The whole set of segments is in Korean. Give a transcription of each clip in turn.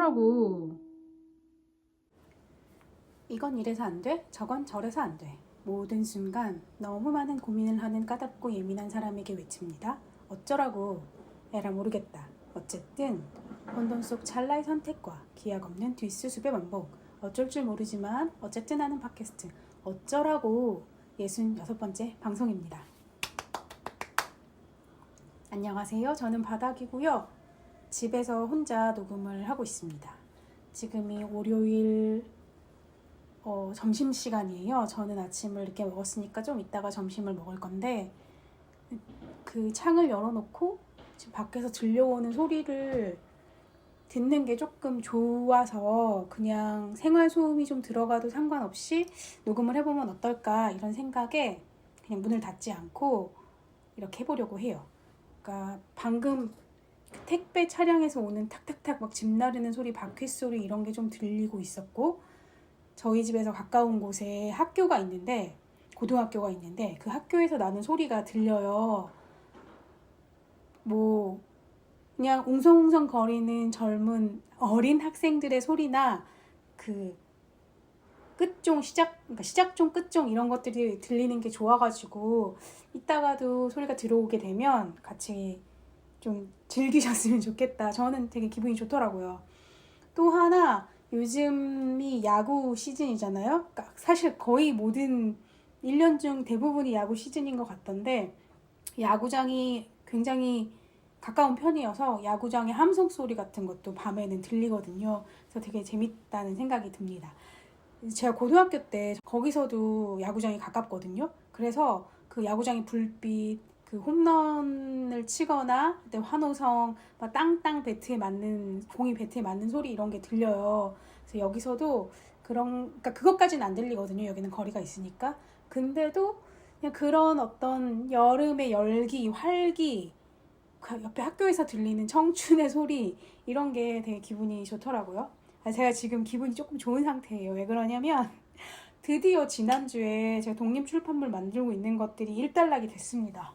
어쩌라고. 이건 이래서 안 돼, 저건 저래서 안 돼. 모든 순간 너무 많은 고민을 하는 까답고 예민한 사람에게 외칩니다. 어쩌라고. 에라 모르겠다. 어쨌든 혼돈 속 찰나의 선택과 기약 없는 뒷수습의 반복. 어쩔 줄 모르지만 어쨌든 하는 팟캐스트 어쩌라고 66번째 방송입니다. 안녕하세요. 저는 바닥이고요. 집에서 혼자 녹음을 하고 있습니다. 지금이 월요일 점심시간이에요. 저는 아침을 이렇게 먹었으니까 좀 이따가 점심을 먹을 건데 그 창을 열어놓고 지금 밖에서 들려오는 소리를 듣는 게 조금 좋아서 그냥 생활소음이 좀 들어가도 상관없이 녹음을 해보면 어떨까 이런 생각에 그냥 문을 닫지 않고 이렇게 해보려고 해요. 그러니까 방금 택배 차량에서 오는 탁탁탁 막 집 나르는 소리, 바퀴 소리 이런 게 좀 들리고 있었고 저희 집에서 가까운 곳에 학교가 있는데 고등학교가 있는데 그 학교에서 나는 소리가 들려요. 뭐 그냥 웅성웅성 거리는 젊은 어린 학생들의 소리나 그 끝종 그러니까 시작종 끝종 이런 것들이 들리는 게 좋아가지고 이따가도 소리가 들어오게 되면 같이 좀 즐기셨으면 좋겠다. 저는 되게 기분이 좋더라고요. 또 하나 요즘이 야구 시즌이잖아요. 그러니까 사실 거의 모든 1년 중 대부분이 야구 시즌인 것 같던데 야구장이 굉장히 가까운 편이어서 야구장의 함성 소리 같은 것도 밤에는 들리거든요. 그래서 되게 재밌다는 생각이 듭니다. 제가 고등학교 때 거기서도 야구장이 가깝거든요. 그래서 그 야구장의 불빛, 그 홈런을 치거나 환호성, 막 땅땅 배트에 맞는 공이 배트에 맞는 소리 이런 게 들려요. 그래서 여기서도 그러니까 그것까지는 안 들리거든요. 여기는 거리가 있으니까. 근데도 그냥 그런 어떤 여름의 열기, 활기, 옆에 학교에서 들리는 청춘의 소리 이런 게 되게 기분이 좋더라고요. 제가 지금 기분이 조금 좋은 상태예요. 왜 그러냐면 드디어 지난주에 제가 독립출판물 만들고 있는 것들이 일단락이 됐습니다.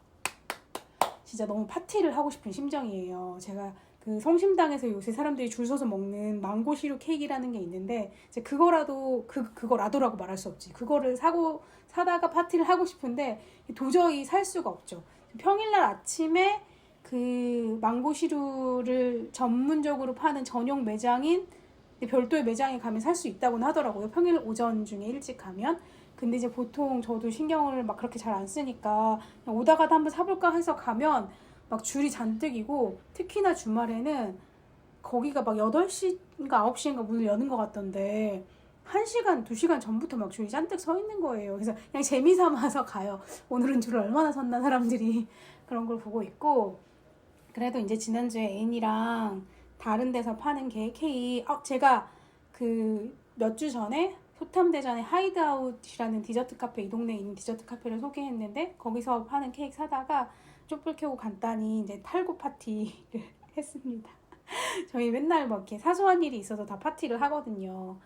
진짜 너무 파티를 하고 싶은 심정이에요. 제가 그 성심당에서 요새 사람들이 줄 서서 먹는 망고 시루 케이크라는 게 있는데 이제 그거라도라고 말할 수 없지. 그거를 사다가 파티를 하고 싶은데 도저히 살 수가 없죠. 평일날 아침에 그 망고 시루를 전문적으로 파는 전용 매장인 별도의 매장에 가면 살 수 있다고는 하더라고요. 평일 오전 중에 일찍 가면. 근데 이제 보통 저도 신경을 막 그렇게 잘 안 쓰니까 그냥 오다가도 한번 사볼까 해서 가면 막 줄이 잔뜩이고 특히나 주말에는 거기가 막 8시인가 9시인가 문을 여는 것 같던데 1시간, 2시간 전부터 막 줄이 잔뜩 서 있는 거예요. 그래서 그냥 재미삼아서 가요. 오늘은 줄을 얼마나 섰나 사람들이 그런 걸 보고 있고 그래도 이제 지난주에 애인이랑 다른 데서 파는 케이크 제가 그 몇 주 전에 소탐대전에 하이드아웃이라는 디저트 카페 이 동네에 있는 디저트 카페를 소개했는데 거기서 파는 케이크 사다가 촛불 켜고 간단히 이제 탈고 파티를 했습니다. 저희 맨날 뭐 이렇게 사소한 일이 있어서 다 파티를 하거든요.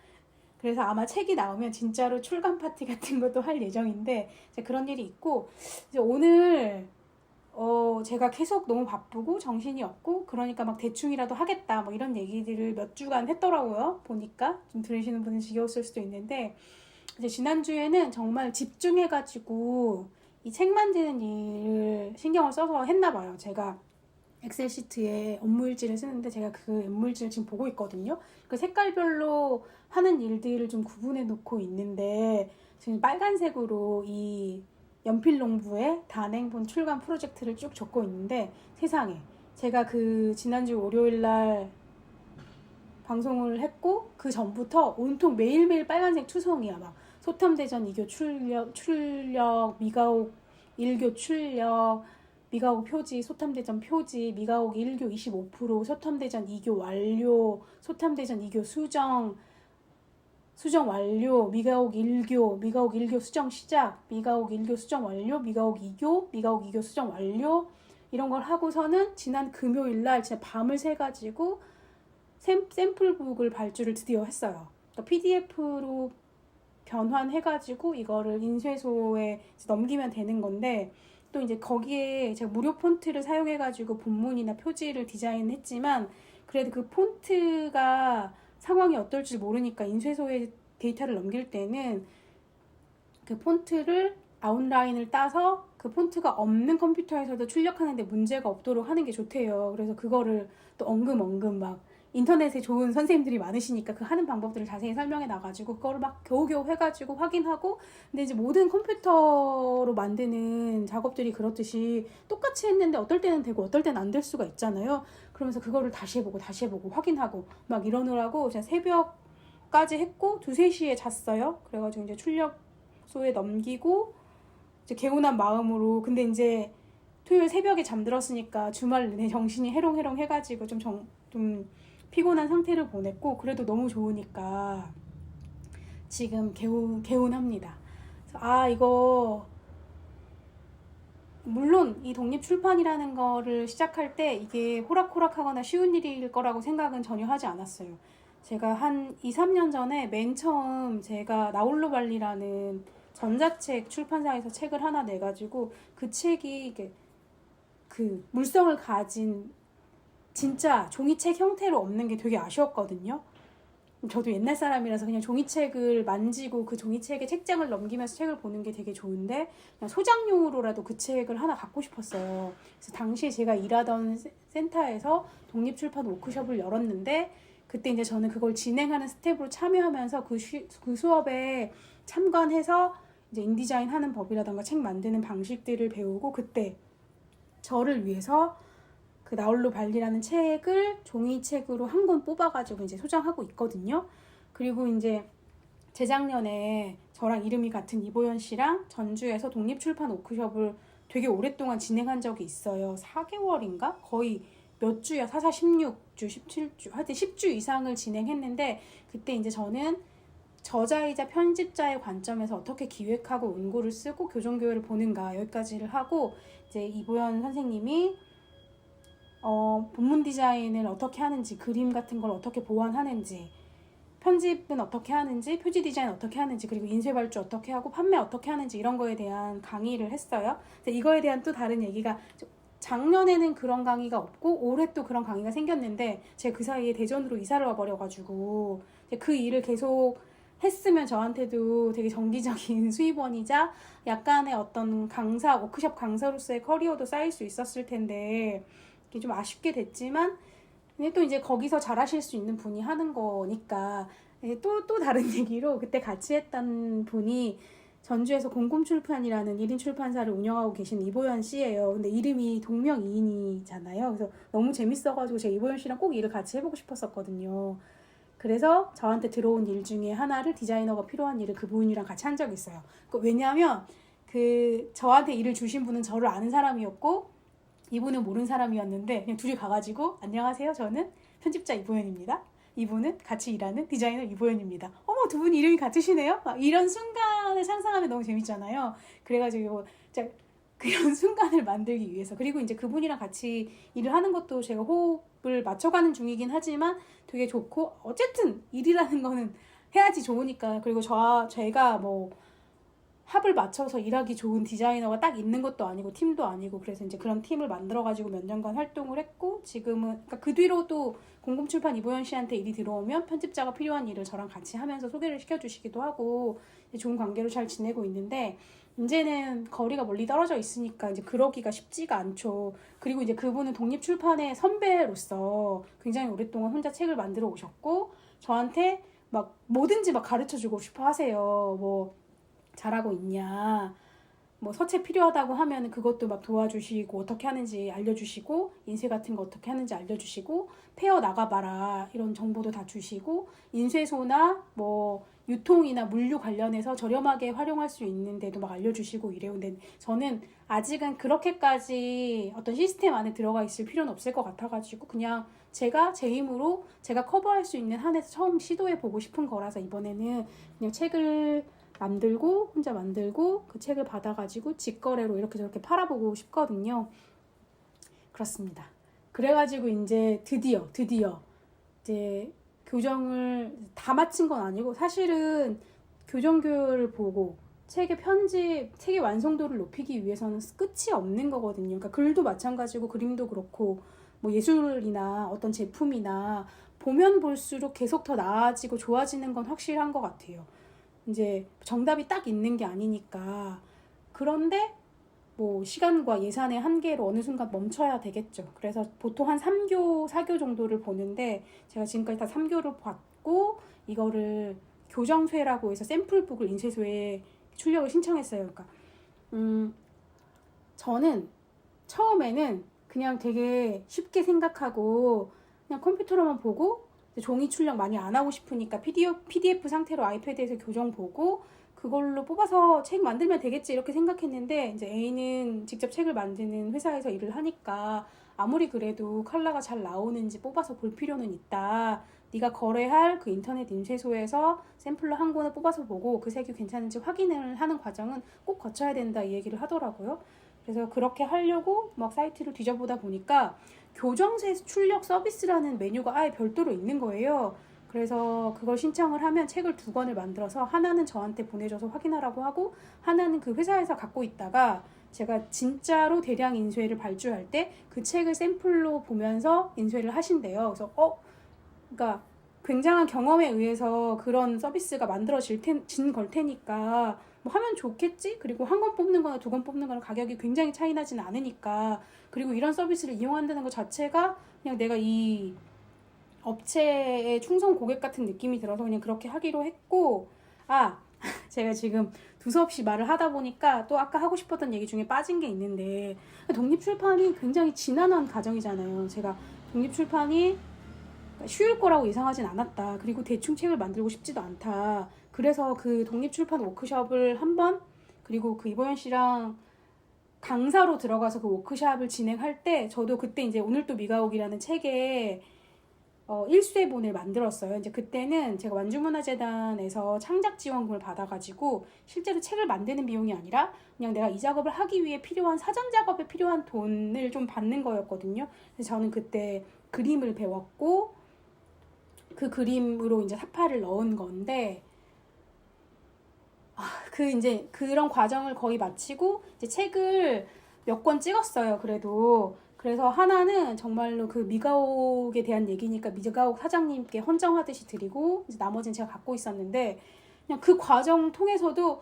그래서 아마 책이 나오면 진짜로 출간 파티 같은 것도 할 예정인데 이제 그런 일이 있고 이제 오늘 제가 계속 너무 바쁘고 정신이 없고 그러니까 막 대충이라도 하겠다 뭐 이런 얘기들을 몇 주간 했더라고요. 보니까 좀 들으시는 분은 지겨웠을 수도 있는데 이제 지난주에는 정말 집중해가지고 이 책 만드는 일을 신경을 써서 했나 봐요. 제가 엑셀 시트에 업무일지를 쓰는데 제가 그 업무일지를 지금 보고 있거든요. 그 색깔별로 하는 일들을 좀 구분해 놓고 있는데 지금 빨간색으로 이 연필농부의 단행본 출간 프로젝트를 쭉 적고 있는데 세상에 제가 그 지난주 월요일날 방송을 했고 그 전부터 온통 매일매일 빨간색 투성이야. 막 소탐대전 2교 출력 미가옥 1교 출력 미가옥 표지, 소탐대전 표지, 미가옥 1교 25%, 소탐대전 2교 완료, 소탐대전 2교 수정 완료, 미가옥 1교 수정 시작, 미가옥 1교 수정 완료, 미가옥 2교 수정 완료 이런 걸 하고서는 지난 금요일날 진짜 밤을 새가지고 샘플북을 발주를 드디어 했어요. 그러니까 PDF로 변환해가지고 이거를 인쇄소에 넘기면 되는 건데 또 이제 거기에 제가 무료 폰트를 사용해가지고 본문이나 표지를 디자인했지만 그래도 그 폰트가 상황이 어떨지 모르니까 인쇄소에 데이터를 넘길 때는 그 폰트를 아웃라인을 따서 그 폰트가 없는 컴퓨터에서도 출력하는데 문제가 없도록 하는 게 좋대요. 그래서 그거를 또 엉금엉금 막 인터넷에 좋은 선생님들이 많으시니까 그 하는 방법들을 자세히 설명해 놔가지고 그거를 막 겨우겨우 해가지고 확인하고. 근데 이제 모든 컴퓨터로 만드는 작업들이 그렇듯이 똑같이 했는데 어떨 때는 되고 어떨 때는 안 될 수가 있잖아요. 그러면서 그거를 다시 해보고 확인하고 막 이러느라고 제가 새벽까지 했고 2, 3시에 잤어요. 그래가지고 이제 출력소에 넘기고 이제 개운한 마음으로. 근데 이제 토요일 새벽에 잠들었으니까 주말 내 정신이 해롱해롱 해가지고 좀 피곤한 상태를 보냈고, 그래도 너무 좋으니까 지금 개운합니다. 이거 물론 이 독립출판이라는 거를 시작할 때 이게 호락호락하거나 쉬운 일일 거라고 생각은 전혀 하지 않았어요. 제가 한 2, 3년 전에 맨 처음 제가 나홀로발리라는 전자책 출판사에서 책을 하나 내가지고 그 책이 이게 그 물성을 가진 진짜 종이책 형태로 없는 게 되게 아쉬웠거든요. 저도 옛날 사람이라서 그냥 종이책을 만지고 그 종이책에 책장을 넘기면서 책을 보는 게 되게 좋은데 그냥 소장용으로라도 그 책을 하나 갖고 싶었어요. 그래서 당시에 제가 일하던 센터에서 독립출판 워크숍을 열었는데 그때 이제 저는 그걸 진행하는 스텝으로 참여하면서 그 수업에 참관해서 이제 인디자인 하는 법이라던가 책 만드는 방식들을 배우고, 그때 저를 위해서 그 나홀로 발리라는 책을 종이책으로 한 권 뽑아가지고 이제 소장하고 있거든요. 그리고 이제 재작년에 저랑 이름이 같은 이보연 씨랑 전주에서 독립출판 워크숍을 되게 오랫동안 진행한 적이 있어요. 4개월인가? 거의 몇 주야? 16주, 17주, 하여튼 10주 이상을 진행했는데, 그때 이제 저는 저자이자 편집자의 관점에서 어떻게 기획하고 원고를 쓰고 교정교회를 보는가, 여기까지를 하고, 이제 이보연 선생님이 본문 디자인을 어떻게 하는지, 그림 같은 걸 어떻게 보완하는지, 편집은 어떻게 하는지, 표지 디자인 어떻게 하는지, 그리고 인쇄 발주 어떻게 하고 판매 어떻게 하는지 이런 거에 대한 강의를 했어요. 이거에 대한 또 다른 얘기가, 작년에는 그런 강의가 없고 올해 또 그런 강의가 생겼는데 제가 그 사이에 대전으로 이사를 와버려가지고 그 일을 계속 했으면 저한테도 되게 정기적인 수입원이자 약간의 어떤 강사, 워크숍 강사로서의 커리어도 쌓일 수 있었을 텐데 이게 좀 아쉽게 됐지만, 근데 또 이제 거기서 잘하실 수 있는 분이 하는 거니까. 또 다른 얘기로, 그때 같이 했던 분이 전주에서 공공출판이라는 1인 출판사를 운영하고 계신 이보연 씨예요. 근데 이름이 동명이인이잖아요. 그래서 너무 재밌어가지고 제가 이보연 씨랑 꼭 일을 같이 해보고 싶었었거든요. 그래서 저한테 들어온 일 중에 하나를, 디자이너가 필요한 일을 그분이랑 같이 한 적이 있어요. 왜냐하면 저한테 일을 주신 분은 저를 아는 사람이었고 이분은 모르는 사람이었는데 그냥 둘이 가가지고 안녕하세요, 저는 편집자 이보연입니다. 이분은 같이 일하는 디자이너 이보연입니다. 어머, 두 분 이름이 같으시네요? 막 이런 순간을 상상하면 너무 재밌잖아요. 그래가지고 그런 순간을 만들기 위해서, 그리고 이제 그분이랑 같이 일을 하는 것도 제가 호흡을 맞춰가는 중이긴 하지만 되게 좋고, 어쨌든 일이라는 거는 해야지 좋으니까. 그리고 제가 뭐 합을 맞춰서 일하기 좋은 디자이너가 딱 있는 것도 아니고 팀도 아니고, 그래서 이제 그런 팀을 만들어가지고 몇 년간 활동을 했고, 지금은 그러니까 그 뒤로도 공공출판 이보연 씨한테 일이 들어오면 편집자가 필요한 일을 저랑 같이 하면서 소개를 시켜주시기도 하고 좋은 관계로 잘 지내고 있는데, 이제는 거리가 멀리 떨어져 있으니까 이제 그러기가 쉽지가 않죠. 그리고 이제 그분은 독립출판의 선배로서 굉장히 오랫동안 혼자 책을 만들어 오셨고 저한테 막 뭐든지 막 가르쳐주고 싶어 하세요. 뭐 잘하고 있냐, 뭐 서체 필요하다고 하면 그것도 막 도와주시고 어떻게 하는지 알려주시고, 인쇄 같은 거 어떻게 하는지 알려주시고, 페어 나가봐라 이런 정보도 다 주시고, 인쇄소나 뭐 유통이나 물류 관련해서 저렴하게 활용할 수 있는데도 막 알려주시고 이래요. 근데 저는 아직은 그렇게까지 어떤 시스템 안에 들어가 있을 필요는 없을 것 같아가지고 그냥 제가 제 힘으로 제가 커버할 수 있는 한에서 처음 시도해보고 싶은 거라서 이번에는 그냥 책을 혼자 만들고 그 책을 받아가지고 직거래로 이렇게 저렇게 팔아보고 싶거든요. 그렇습니다. 그래가지고 이제 드디어 이제 교정을 다 마친 건 아니고, 사실은 교정교율을 보고 책의 완성도를 높이기 위해서는 끝이 없는 거거든요. 그러니까 글도 마찬가지고 그림도 그렇고 뭐 예술이나 어떤 제품이나 보면 볼수록 계속 더 나아지고 좋아지는 건 확실한 것 같아요. 이제 정답이 딱 있는 게 아니니까. 그런데 뭐 시간과 예산의 한계로 어느 순간 멈춰야 되겠죠. 그래서 보통 한 3교, 4교 정도를 보는데 제가 지금까지 다 3교를 봤고 이거를 교정쇠라고 해서 샘플북을 인쇄소에 출력을 신청했어요. 그러니까 저는 처음에는 그냥 되게 쉽게 생각하고 그냥 컴퓨터로만 보고 종이 출력 많이 안 하고 싶으니까 PDF 상태로 아이패드에서 교정 보고 그걸로 뽑아서 책 만들면 되겠지 이렇게 생각했는데 이제 A는 직접 책을 만드는 회사에서 일을 하니까 아무리 그래도 컬러가 잘 나오는지 뽑아서 볼 필요는 있다. 네가 거래할 그 인터넷 인쇄소에서 샘플로 한 권을 뽑아서 보고 그 색이 괜찮은지 확인을 하는 과정은 꼭 거쳐야 된다 이 얘기를 하더라고요. 그래서 그렇게 하려고 막 사이트를 뒤져보다 보니까 교정세 출력 서비스라는 메뉴가 아예 별도로 있는 거예요. 그래서 그걸 신청을 하면 책을 2권을 만들어서 하나는 저한테 보내줘서 확인하라고 하고 하나는 그 회사에서 갖고 있다가 제가 진짜로 대량 인쇄를 발주할 때 그 책을 샘플로 보면서 인쇄를 하신대요. 그래서 그러니까 굉장한 경험에 의해서 그런 서비스가 만들어진 걸 테니까 뭐 하면 좋겠지? 그리고 한 권 뽑는 거나 2권 뽑는 거는 가격이 굉장히 차이 나진 않으니까 그리고 이런 서비스를 이용한다는 것 자체가 그냥 내가 이 업체의 충성 고객 같은 느낌이 들어서 그냥 그렇게 하기로 했고 제가 지금 두서없이 말을 하다 보니까 또 아까 하고 싶었던 얘기 중에 빠진 게 있는데 독립출판이 굉장히 지난한 과정이잖아요. 제가 독립출판이 쉬울 거라고 예상하진 않았다. 그리고 대충 책을 만들고 싶지도 않다. 그래서 그 독립출판 워크숍을 한번 그리고 그 이보연 씨랑 강사로 들어가서 그 워크숍을 진행할 때 저도 그때 이제 오늘 또 비가 오기라는 책에 일수회본을 만들었어요. 이제 그때는 제가 완주문화재단에서 창작 지원금을 받아가지고 실제로 책을 만드는 비용이 아니라 그냥 내가 이 작업을 하기 위해 필요한 사전 작업에 필요한 돈을 좀 받는 거였거든요. 그래서 저는 그때 그림을 배웠고 그 그림으로 이제 사파를 넣은 건데 이제 그런 과정을 거의 마치고 이제 책을 몇 권 찍었어요. 그래서 하나는 정말로 그 미가옥에 대한 얘기니까 미가옥 사장님께 헌정하듯이 드리고 이제 나머지는 제가 갖고 있었는데 그냥 그 과정 통해서도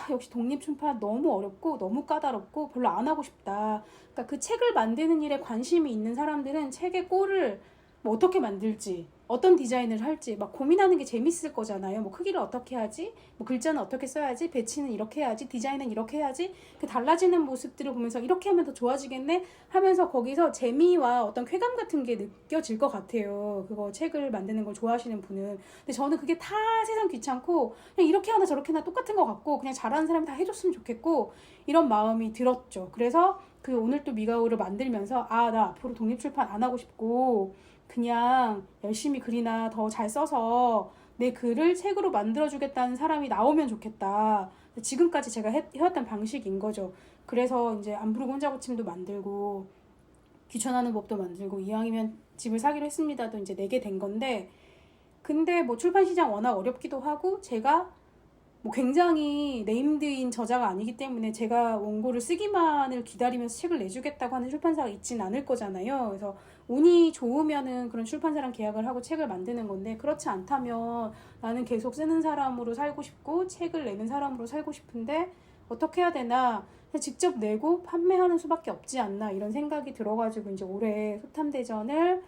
역시 독립출판 너무 어렵고 너무 까다롭고 별로 안 하고 싶다. 그러니까 그 책을 만드는 일에 관심이 있는 사람들은 책의 꼴을 뭐 어떻게 만들지, 어떤 디자인을 할지 막 고민하는 게 재밌을 거잖아요. 뭐 크기를 어떻게 하지, 뭐 글자는 어떻게 써야지, 배치는 이렇게 해야지, 디자인은 이렇게 해야지. 그 달라지는 모습들을 보면서 이렇게 하면 더 좋아지겠네 하면서 거기서 재미와 어떤 쾌감 같은 게 느껴질 것 같아요. 그거 책을 만드는 걸 좋아하시는 분은. 근데 저는 그게 다 세상 귀찮고 그냥 이렇게 하나 저렇게 하나 똑같은 것 같고 그냥 잘하는 사람이 다 해줬으면 좋겠고 이런 마음이 들었죠. 그래서 그 오늘 또 미가오를 만들면서 나 앞으로 독립출판 안 하고 싶고 그냥 열심히 글이나 더 잘 써서 내 글을 책으로 만들어주겠다는 사람이 나오면 좋겠다. 지금까지 제가 해왔던 방식인 거죠. 그래서 이제 안 부르고 혼자 고침도 만들고 귀천하는 법도 만들고 이왕이면 집을 사기로 했습니다도 이제 내게 된 건데 근데 뭐 출판 시장 워낙 어렵기도 하고 제가 뭐 굉장히 네임드인 저자가 아니기 때문에 제가 원고를 쓰기만을 기다리면서 책을 내주겠다고 하는 출판사가 있진 않을 거잖아요. 그래서 운이 좋으면은 그런 출판사랑 계약을 하고 책을 만드는 건데 그렇지 않다면 나는 계속 쓰는 사람으로 살고 싶고 책을 내는 사람으로 살고 싶은데 어떻게 해야 되나 직접 내고 판매하는 수밖에 없지 않나 이런 생각이 들어가지고 이제 올해 소탐대전을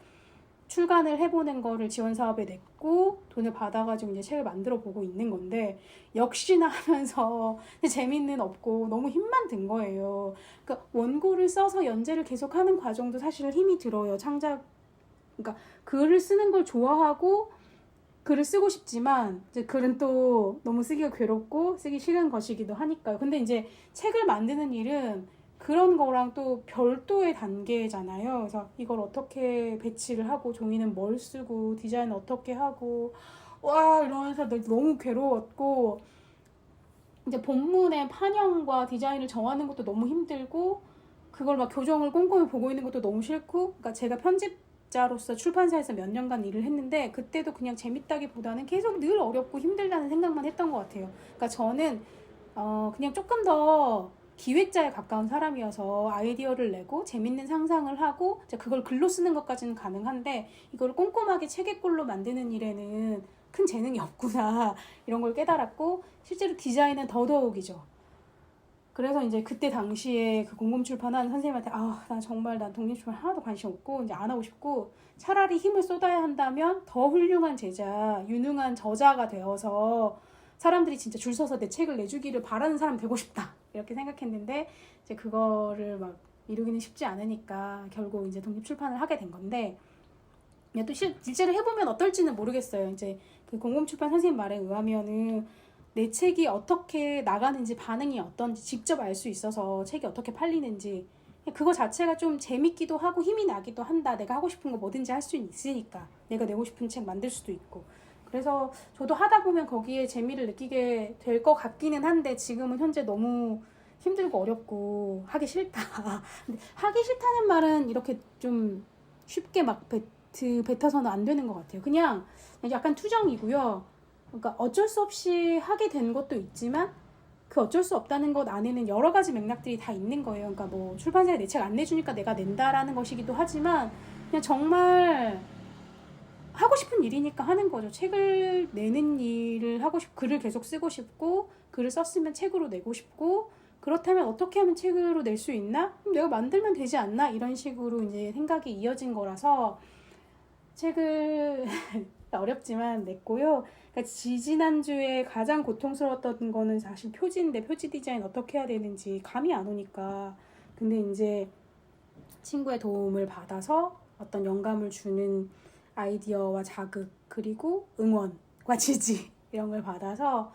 출간을 해보는 거를 지원사업에 냈고 돈을 받아가지고 이제 책을 만들어 보고 있는 건데 역시나 하면서 재미는 없고 너무 힘만 든 거예요. 그러니까 원고를 써서 연재를 계속하는 과정도 사실 힘이 들어요. 그러니까 글을 쓰는 걸 좋아하고 글을 쓰고 싶지만 이제 글은 또 너무 쓰기가 괴롭고 쓰기 싫은 것이기도 하니까요. 근데 이제 책을 만드는 일은 그런 거랑 또 별도의 단계잖아요. 그래서 이걸 어떻게 배치를 하고 종이는 뭘 쓰고 디자인 어떻게 하고 이러면서 너무 괴로웠고 이제 본문의 판형과 디자인을 정하는 것도 너무 힘들고 그걸 막 교정을 꼼꼼히 보고 있는 것도 너무 싫고 그러니까 제가 편집자로서 출판사에서 몇 년간 일을 했는데 그때도 그냥 재밌다기보다는 계속 늘 어렵고 힘들다는 생각만 했던 것 같아요. 그러니까 저는 그냥 조금 더 기획자에 가까운 사람이어서 아이디어를 내고 재밌는 상상을 하고 그걸 글로 쓰는 것까지는 가능한데 이걸 꼼꼼하게 체계꼴로 만드는 일에는 큰 재능이 없구나 이런 걸 깨달았고 실제로 디자인은 더더욱이죠. 그래서 이제 그때 당시에 그 공공출판한 선생님한테 나 정말 난 독립출판 하나도 관심 없고 이제 안 하고 싶고 차라리 힘을 쏟아야 한다면 더 훌륭한 제자, 유능한 저자가 되어서 사람들이 진짜 줄 서서 내 책을 내주기를 바라는 사람 되고 싶다 이렇게 생각했는데 이제 그거를 막 이루기는 쉽지 않으니까 결국 이제 독립출판을 하게 된 건데 또 실제로 해보면 어떨지는 모르겠어요. 이제 그 공공출판 선생님 말에 의하면은 내 책이 어떻게 나가는지 반응이 어떤지 직접 알 수 있어서 책이 어떻게 팔리는지 그거 자체가 좀 재밌기도 하고 힘이 나기도 한다. 내가 하고 싶은 거 뭐든지 할 수 있으니까 내가 내고 싶은 책 만들 수도 있고 그래서 저도 하다 보면 거기에 재미를 느끼게 될 것 같기는 한데 지금은 현재 너무 힘들고 어렵고 하기 싫다. 근데 하기 싫다는 말은 이렇게 좀 쉽게 막 뱉어서는 안 되는 것 같아요. 그냥 약간 투정이고요. 그러니까 어쩔 수 없이 하게 된 것도 있지만 그 어쩔 수 없다는 것 안에는 여러 가지 맥락들이 다 있는 거예요. 그러니까 뭐 출판사에 내 책 안 내주니까 내가 낸다라는 것이기도 하지만 그냥 정말 하고 싶은 일이니까 하는 거죠. 책을 내는 일을 하고 싶고 글을 계속 쓰고 싶고 글을 썼으면 책으로 내고 싶고 그렇다면 어떻게 하면 책으로 낼 수 있나? 그럼 내가 만들면 되지 않나? 이런 식으로 이제 생각이 이어진 거라서 책을 어렵지만 냈고요. 그러니까 지지난주에 가장 고통스러웠던 거는 사실 표지인데 표지 디자인 어떻게 해야 되는지 감이 안 오니까 근데 이제 친구의 도움을 받아서 어떤 영감을 주는 아이디어와 자극 그리고 응원과 지지 이런 걸 받아서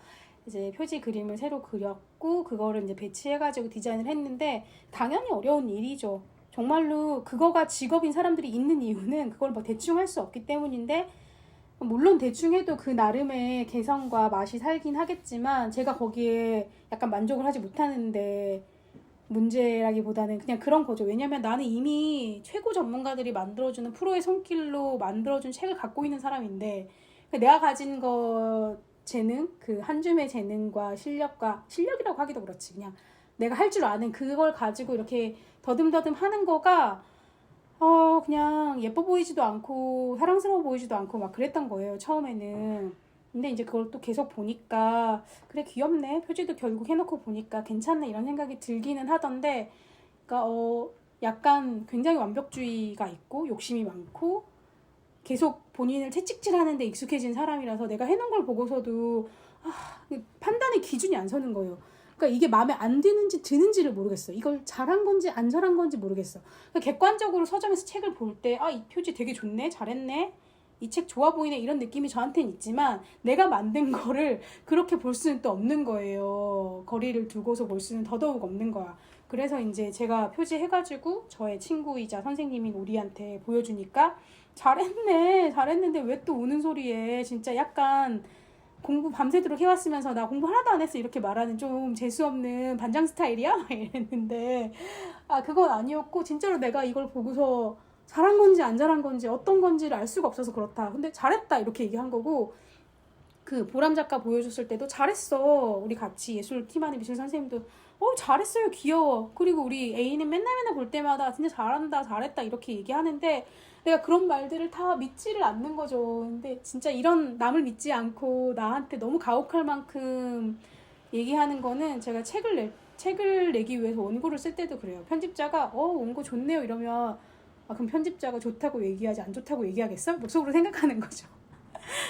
이제 표지 그림을 새로 그렸고 그거를 이제 배치해가지고 디자인을 했는데 당연히 어려운 일이죠. 정말로 그거가 직업인 사람들이 있는 이유는 그걸 뭐 대충 할 수 없기 때문인데 물론 대충 해도 그 나름의 개성과 맛이 살긴 하겠지만 제가 거기에 약간 만족을 하지 못하는데 문제라기보다는 그냥 그런 거죠. 왜냐면 나는 이미 최고 전문가들이 만들어주는 프로의 손길로 만들어준 책을 갖고 있는 사람인데 내가 가진 거 재능, 그 한 줌의 재능과 실력이라고 하기도 그렇지. 그냥 내가 할 줄 아는 그걸 가지고 이렇게 더듬더듬 하는 거가 그냥 예뻐 보이지도 않고 사랑스러워 보이지도 않고 막 그랬던 거예요. 처음에는. 근데 이제 그걸 또 계속 보니까 그래 귀엽네. 표지도 결국 해놓고 보니까 괜찮네 이런 생각이 들기는 하던데 그러니까 약간 굉장히 완벽주의가 있고 욕심이 많고 계속 본인을 채찍질하는 데 익숙해진 사람이라서 내가 해놓은 걸 보고서도 판단의 기준이 안 서는 거예요. 그러니까 이게 마음에 안 드는지 드는지를 모르겠어. 이걸 잘한 건지 안 잘한 건지 모르겠어. 그러니까 객관적으로 서점에서 책을 볼 때 이 표지 되게 좋네, 잘했네, 이 책 좋아 보이네 이런 느낌이 저한테는 있지만 내가 만든 거를 그렇게 볼 수는 또 없는 거예요. 거리를 두고서 볼 수는 더더욱 없는 거야. 그래서 이제 제가 표지해가지고 저의 친구이자 선생님인 우리한테 보여주니까 잘했는데 왜 또 우는 소리에 진짜 약간 공부 밤새도록 해왔으면서 나 공부 하나도 안 했어 이렇게 말하는 좀 재수없는 반장 스타일이야? 이랬는데 그건 아니었고 진짜로 내가 이걸 보고서 잘한 건지 안 잘한 건지 어떤 건지를 알 수가 없어서 그렇다. 근데 잘했다 이렇게 얘기한 거고 그 보람 작가 보여줬을 때도 잘했어. 우리 같이 예술팀 안에 미술 선생님도 잘했어요 귀여워. 그리고 우리 A는 맨날 볼 때마다 진짜 잘한다 잘했다 이렇게 얘기하는데 내가 그런 말들을 다 믿지를 않는 거죠. 근데 진짜 이런 남을 믿지 않고 나한테 너무 가혹할 만큼 얘기하는 거는 제가 책을 내기 위해서 원고를 쓸 때도 그래요. 편집자가 원고 좋네요 이러면 그럼 편집자가 좋다고 얘기하지 안 좋다고 얘기하겠어? 속으로 생각하는 거죠.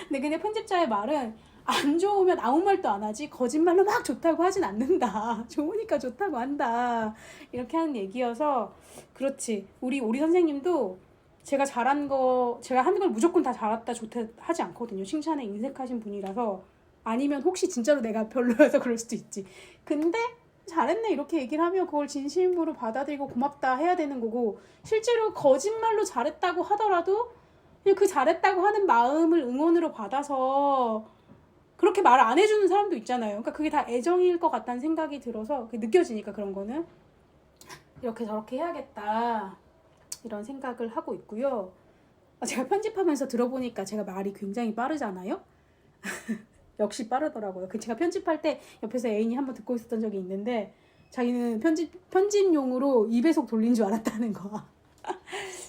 근데 그냥 편집자의 말은 안 좋으면 아무 말도 안 하지 거짓말로 막 좋다고 하진 않는다. 좋으니까 좋다고 한다. 이렇게 하는 얘기여서 그렇지. 우리 선생님도 제가 하는 걸 무조건 다 잘했다 좋다 하지 않거든요. 칭찬에 인색하신 분이라서 아니면 혹시 진짜로 내가 별로여서 그럴 수도 있지. 근데 잘했네 이렇게 얘기를 하면 그걸 진심으로 받아들이고 고맙다 해야 되는 거고 실제로 거짓말로 잘했다고 하더라도 그냥 그 잘했다고 하는 마음을 응원으로 받아서 그렇게 말을 안 해주는 사람도 있잖아요. 그러니까 그게 다 애정일 것 같다는 생각이 들어서 느껴지니까 그런 거는 이렇게 저렇게 해야겠다 이런 생각을 하고 있고요. 제가 편집하면서 들어보니까 제가 말이 굉장히 빠르잖아요. 역시 빠르더라고요. 제가 편집할 때 옆에서 애인이 한번 듣고 있었던 적이 있는데 자기는 편집용으로 2배속 돌린 줄 알았다는 거야.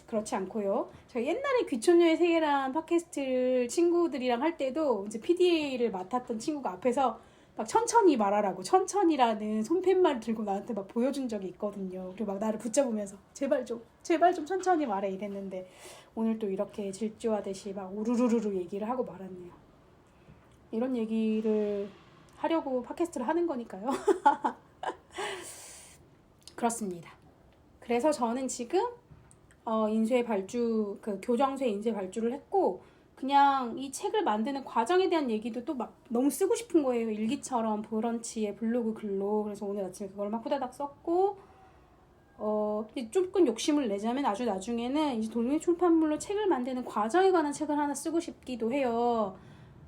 그렇지 않고요. 저희 옛날에 귀촌녀의 세계란 팟캐스트를 친구들이랑 할 때도 이제 PDA를 맡았던 친구가 앞에서 막 천천히 말하라고 천천히라는 손팻말 들고 나한테 막 보여준 적이 있거든요. 그리고 막 나를 붙잡으면서 제발 좀 천천히 말해 이랬는데 오늘 또 이렇게 질주하듯이 막 우르르르 얘기를 하고 말았네요. 이런 얘기를 하려고 팟캐스트를 하는 거니까요. 그렇습니다. 그래서 저는 지금 인쇄 발주, 그 교정쇠 인쇄 발주를 했고 그냥 이 책을 만드는 과정에 대한 얘기도 또 막 너무 쓰고 싶은 거예요. 일기처럼 브런치에 블로그 글로. 그래서 오늘 아침에 그걸 막 후다닥 썼고 조금 욕심을 내자면 아주 나중에는 이제 독립출판물로 책을 만드는 과정에 관한 책을 하나 쓰고 싶기도 해요.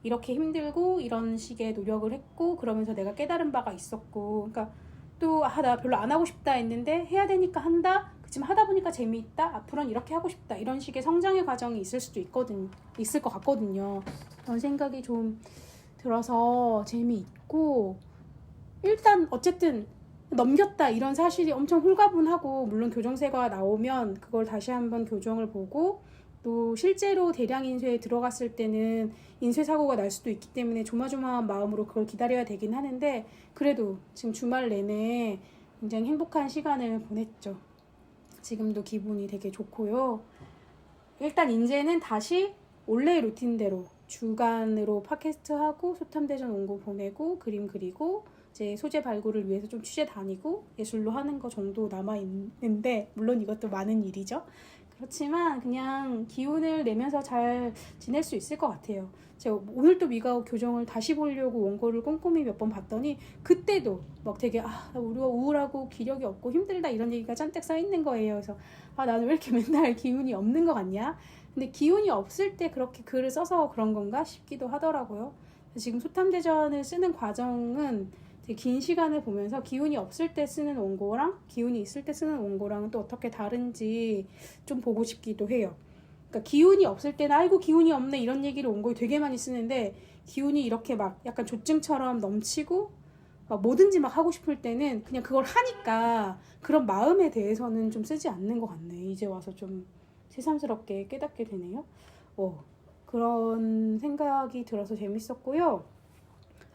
이렇게 힘들고 이런 식의 노력을 했고 그러면서 내가 깨달은 바가 있었고 그러니까 또 나 별로 안 하고 싶다 했는데 해야 되니까 한다. 그치만 하다 보니까 재미있다. 앞으로는 이렇게 하고 싶다. 이런 식의 성장의 과정이 있을 것 같거든요. 그런 생각이 좀 들어서 재미있고 일단 어쨌든 넘겼다 이런 사실이 엄청 홀가분하고 물론 교정세가 나오면 그걸 다시 한번 교정을 보고 또 실제로 대량 인쇄에 들어갔을 때는 인쇄 사고가 날 수도 있기 때문에 조마조마한 마음으로 그걸 기다려야 되긴 하는데 그래도 지금 주말 내내 굉장히 행복한 시간을 보냈죠. 지금도 기분이 되게 좋고요. 일단 이제는 다시 원래의 루틴대로 주간으로 팟캐스트하고 소탐대전 원고 보내고 그림 그리고 이제 소재 발굴을 위해서 좀 취재 다니고 예술로 하는 거 정도 남아있는데 물론 이것도 많은 일이죠. 그렇지만 그냥 기운을 내면서 잘 지낼 수 있을 것 같아요. 제가 오늘 또 미가오 교정을 다시 보려고 원고를 꼼꼼히 몇 번 봤더니 그때도 막 되게 우리가 우울하고 기력이 없고 힘들다 이런 얘기가 잔뜩 쌓여있는 거예요. 그래서 나는 왜 이렇게 맨날 기운이 없는 것 같냐? 근데 기운이 없을 때 그렇게 글을 써서 그런 건가 싶기도 하더라고요. 지금 소탐대전을 쓰는 과정은 되게 긴 시간을 보면서 기운이 없을 때 쓰는 원고랑 기운이 있을 때 쓰는 원고랑은 또 어떻게 다른지 좀 보고 싶기도 해요. 그러니까 기운이 없을 때는 아이고 기운이 없네 이런 얘기를 원고에 되게 많이 쓰는데 기운이 이렇게 막 약간 조증처럼 넘치고 막 뭐든지 막 하고 싶을 때는 그냥 그걸 하니까 그런 마음에 대해서는 좀 쓰지 않는 것 같네. 이제 와서 좀 새삼스럽게 깨닫게 되네요. 그런 생각이 들어서 재밌었고요.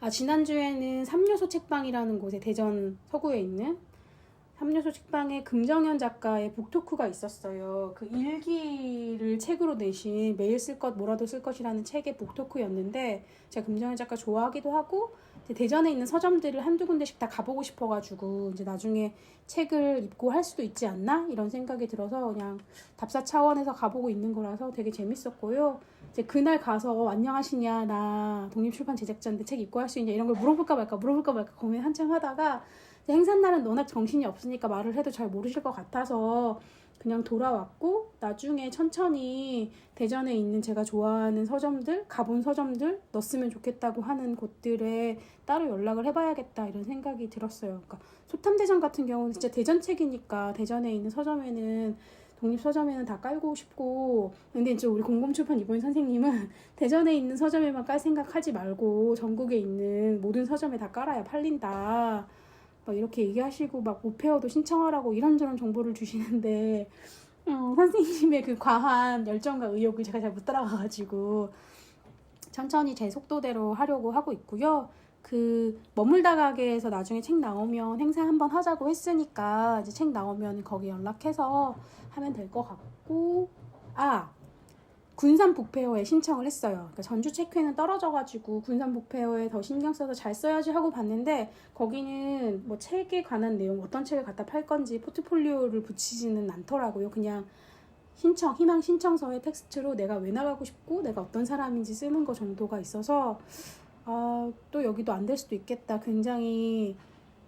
지난주에는 삼요소 책방이라는 곳에 대전 서구에 있는 삼요소 책방에 금정현 작가의 북토크가 있었어요. 그 일기를 책으로 내신 매일 쓸 것 뭐라도 쓸 것이라는 책의 북토크였는데 제가 금정현 작가 좋아하기도 하고 대전에 있는 서점들을 한두 군데씩 다 가보고 싶어가지고 이제 나중에 책을 입고할 수도 있지 않나 이런 생각이 들어서 그냥 답사 차원에서 가보고 있는 거라서 되게 재밌었고요. 이제 그날 가서 안녕하시냐 나 독립출판 제작자인데 책 입고할 수 있냐 이런 걸 물어볼까 말까 고민 한참 하다가 행사날은 워낙 정신이 없으니까 말을 해도 잘 모르실 것 같아서 그냥 돌아왔고 나중에 천천히 대전에 있는 제가 좋아하는 서점들 가본 서점들 넣었으면 좋겠다고 하는 곳들에 따로 연락을 해봐야겠다 이런 생각이 들었어요. 그러니까 소탐대전 같은 경우는 진짜 대전 책이니까 대전에 있는 서점에는 독립서점에는 다 깔고 싶고 근데 이제 우리 공공출판 이보인 선생님은 대전에 있는 서점에만 깔 생각하지 말고 전국에 있는 모든 서점에 다 깔아야 팔린다 막 이렇게 얘기하시고 막 우페어도 신청하라고 이런저런 정보를 주시는데 선생님의 그 과한 열정과 의욕을 제가 잘 못 따라가가지고 천천히 제 속도대로 하려고 하고 있고요. 그 머물다 가게에서 나중에 책 나오면 행사 한번 하자고 했으니까 이제 책 나오면 거기 연락해서 하면 될 것 같고 군산 북페어에 신청을 했어요. 그러니까 전주 책회는 떨어져가지고 군산 북페어에 더 신경 써서 잘 써야지 하고 봤는데 거기는 뭐 책에 관한 내용 어떤 책을 갖다 팔 건지 포트폴리오를 붙이지는 않더라고요. 그냥 희망 신청서의 텍스트로 내가 왜 나가고 싶고 내가 어떤 사람인지 쓰는 거 정도가 있어서 또 여기도 안 될 수도 있겠다. 굉장히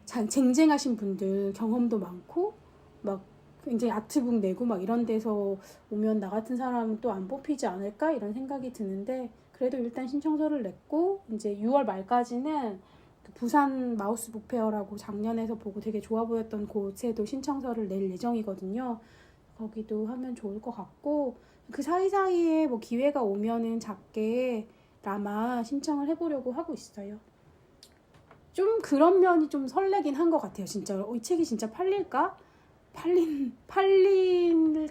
쟁쟁하신 분들 경험도 많고 막 굉장히 아트북 내고 막 이런 데서 오면 나 같은 사람은 또 안 뽑히지 않을까 이런 생각이 드는데 그래도 일단 신청서를 냈고 이제 6월 말까지는 그 부산 마우스 북페어라고 작년에서 보고 되게 좋아 보였던 곳에도 신청서를 낼 예정이거든요. 거기도 하면 좋을 것 같고 그 사이사이에 뭐 기회가 오면은 작게 라마 신청을 해보려고 하고 있어요. 좀 그런 면이 좀 설레긴 한 것 같아요. 진짜 이 책이 진짜 팔릴까? 팔릴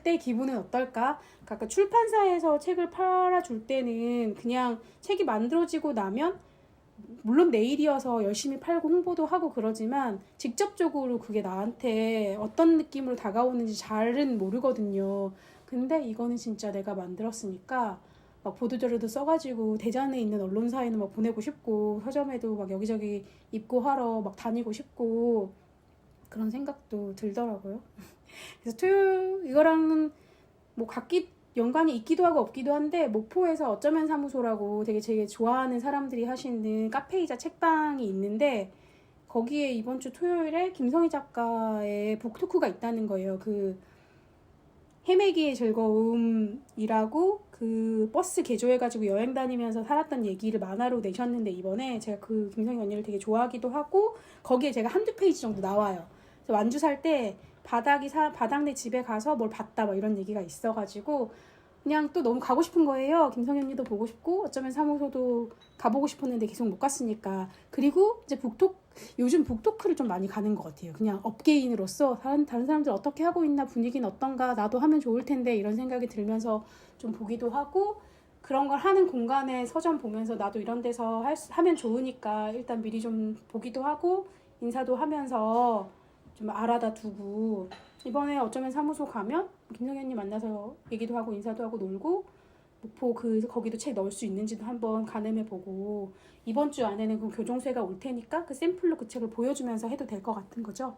때 기분은 어떨까? 그러니까 출판사에서 책을 팔아줄 때는 그냥 책이 만들어지고 나면 물론 내일이어서 열심히 팔고 홍보도 하고 그러지만 직접적으로 그게 나한테 어떤 느낌으로 다가오는지 잘은 모르거든요. 근데 이거는 진짜 내가 만들었으니까 막 보도자료도 써가지고 대전에 있는 언론사에는 막 보내고 싶고 서점에도 막 여기저기 입고하러 막 다니고 싶고 그런 생각도 들더라고요. 그래서 토요 이거랑은 뭐 각기 연관이 있기도 하고 없기도 한데 목포에서 어쩌면 사무소라고 되게 좋아하는 사람들이 하시는 카페이자 책방이 있는데 거기에 이번 주 토요일에 김성희 작가의 북토크가 있다는 거예요. 그 헤매기의 즐거움이라고 그 버스 개조해가지고 여행 다니면서 살았던 얘기를 만화로 내셨는데 이번에 제가 그 김성희 언니를 되게 좋아하기도 하고 거기에 제가 한두 페이지 정도 나와요. 그래서 완주 살 때 바닥 내 집에 가서 뭘 봤다 막 이런 얘기가 있어가지고 그냥 또 너무 가고 싶은 거예요. 김성희 언니도 보고 싶고 어쩌면 사무소도 가보고 싶었는데 계속 못 갔으니까. 그리고 이제 요즘 북토크를 좀 많이 가는 것 같아요. 그냥 업계인으로서 다른 사람들 어떻게 하고 있나, 분위기는 어떤가, 나도 하면 좋을 텐데 이런 생각이 들면서 좀 보기도 하고 그런 걸 하는 공간에 서점 보면서 나도 이런 데서 하면 좋으니까 일단 미리 좀 보기도 하고 인사도 하면서 좀 알아다 두고 이번에 어쩌면 사무소 가면 김성희 언니 만나서 얘기도 하고 인사도 하고 놀고 목포 거기도 책 넣을 수 있는지도 한번 가늠해보고 이번 주 안에는 그 교종세가 올 테니까 그 샘플로 그 책을 보여주면서 해도 될 것 같은 거죠.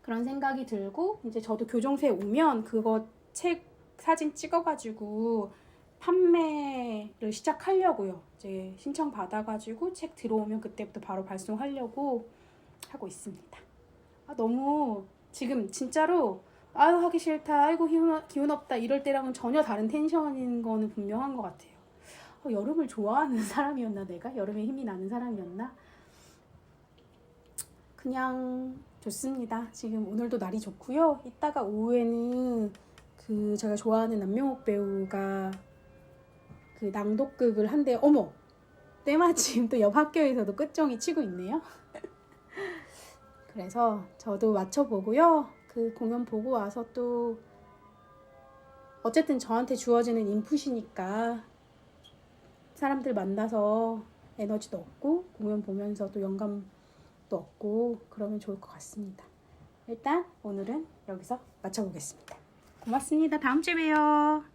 그런 생각이 들고 이제 저도 교종세 오면 그거 책 사진 찍어가지고 판매를 시작하려고요. 이제 신청 받아가지고 책 들어오면 그때부터 바로 발송하려고 하고 있습니다. 너무 지금 진짜로 아유 하기 싫다, 아이고 기운 없다 이럴 때랑은 전혀 다른 텐션인 거는 분명한 것 같아요. 여름을 좋아하는 사람이었나 내가? 여름에 힘이 나는 사람이었나? 그냥 좋습니다. 지금 오늘도 날이 좋고요. 이따가 오후에는 그 제가 좋아하는 남명옥 배우가 그 낭독극을 한대. 어머! 때마침 또 옆 학교에서도 끝종이 치고 있네요. 그래서 저도 맞춰보고요. 그 공연 보고 와서 또 어쨌든 저한테 주어지는 인풋이니까 사람들 만나서 에너지도 얻고 공연 보면서 또 영감도 얻고 그러면 좋을 것 같습니다. 일단 오늘은 여기서 마쳐보겠습니다. 고맙습니다. 다음 주에 봬요.